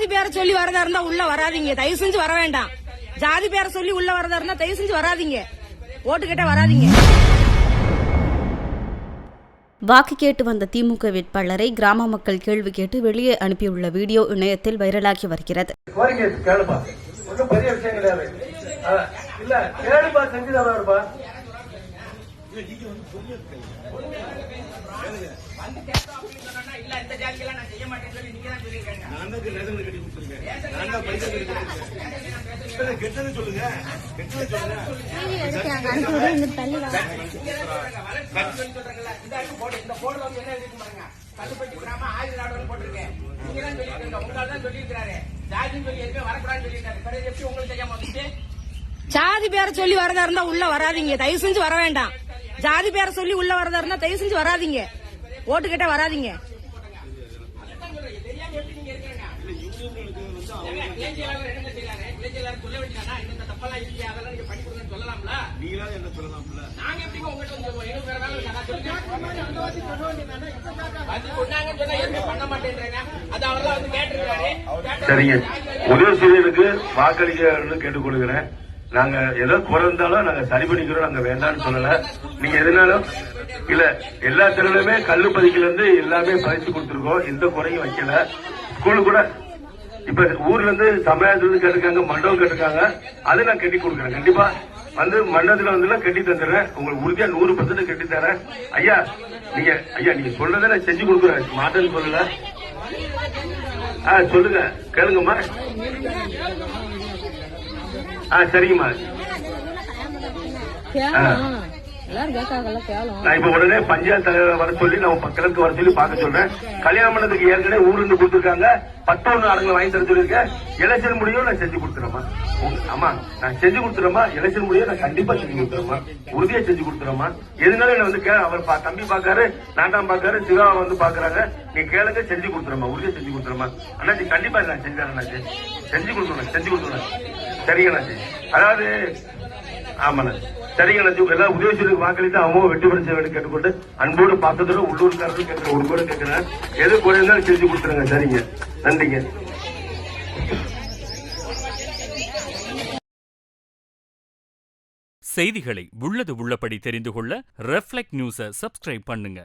ஜாதி பேரை சொல்லி வரதா இருந்தா உள்ள வராதீங்க, தயவு செஞ்சு வர வேண்டாம். ஜாதி பேரை சொல்லி உள்ள வரதா இருந்தா தயவு செஞ்சு வராதீங்க, ஓட்டு கேட்ட வராதீங்க. வாக்கு கேட்டு வந்த திமுக வேட்பாளரை கிராம மக்கள் கேள்வி கேட்டு வெளியே அனுப்பியுள்ள வீடியோ இணையத்தில் வைரலாகி வருகிறது. ஜாதி பேரை சொல்லி வரதா இருந்தா உள்ள வராதீங்க, தயவு செஞ்சு வர வேண்டாம். ஜாதி பேரை சொல்லி உள்ள வரதா இருந்தா தயவு செஞ்சு வராதீங்க, ஓட்டு கேட்ட வராதீங்க. சரிங்க, உதயசூரியனுக்கு வாக்களிக்க கேட்டுக்கொள்கிறேன். நாங்க ஏதோ குறை இருந்தாலும் நாங்க சரி பண்ணிக்கிறோம், நாங்க வேண்டாம்னு சொல்லல. நீங்க எதுனாலும் இல்ல, எல்லா தெருவுலுமே கல்லு பதிக்கல இருந்து எல்லாமே பதிச்சு கொடுத்துருக்கோம், எந்த குறையும் வைக்கல. ஸ்கூலு கூட இப்ப ஊர்ல இருந்து சமயத்துல கேட்டிருக்காங்க, மண்டபம் கேட்டிருக்காங்க, அது நான் கட்டி கொடுக்குறேன். கண்டிப்பா வந்து மண்டபத்துல வந்து கட்டி தந்துடுறேன், உங்களுக்கு உறுதியா 100% கட்டி தரேன். ஐயா நீங்க சொல்றதை நான் செஞ்சு கொடுக்குறேன், மாட்டேன்னு சொல்லல. சொல்லுங்க, கேளுங்கம்மா. சரிங்கம்மா. நான் இப்ப உடனே பஞ்சாயத்து தலைவர் வர சொல்லி நம்ம கிழக்கு வர சொல்லி பார்க்க சொல்றேன். கல்யாண மண்டபத்துக்கு ஏற்கனவே ஊர்ல இருந்து கொடுத்துருக்காங்க, 11 ஆளுங்களை வாங்கி தர சொல்லிருக்கேன். எலெக்ஷன் முடியும் நான் செஞ்சு கொடுத்துறேம்மா. ஆமா, நான் செஞ்சு கொடுத்துறேம்மா. எலெக்ஷன் முடியும் நான் கண்டிப்பா செஞ்சு கொடுத்துறேம்மா, உறுதியா செஞ்சு கொடுத்துறேம்மா. எதுனாலும் என்ன வந்து அவர் தம்பி பாக்காரு, நாட்டாம் பாக்காரு, சிவா வந்து பாக்குறாங்க. நீ கேளுங்க, செஞ்சு கொடுத்துறேம்மா, உறுதியா செஞ்சு கொடுத்துறேம்மா. அண்ணாச்சி கண்டிப்பா நான் செஞ்சேன், அண்ணாச்சி செஞ்சு கொடுத்துறேன். சரிங்க அண்ணாச்சி. அதாவது ஆமாண்ணா, சரிங்க அண்ணாச்சி. எல்லாம் உதயசூரியனுக்கு வாக்களித்து அவங்க வெற்றி பெற செய்ய வேண்டும் கேட்டுக்கொண்டு அன்போடு பார்த்ததோட உள்ளூர்காரர்கள் கேட்கிற ஒரு கூட கேட்கிறேன், எது குறைந்தாலும் செஞ்சு கொடுத்துருங்க. சரிங்க, நன்றிங்க. செய்திகளை உள்ளது உள்ளபடி தெரிந்து கொள்ள ரெஃப்ளெக்ட் நியூஸை சப்ஸ்கிரைப் பண்ணுங்க.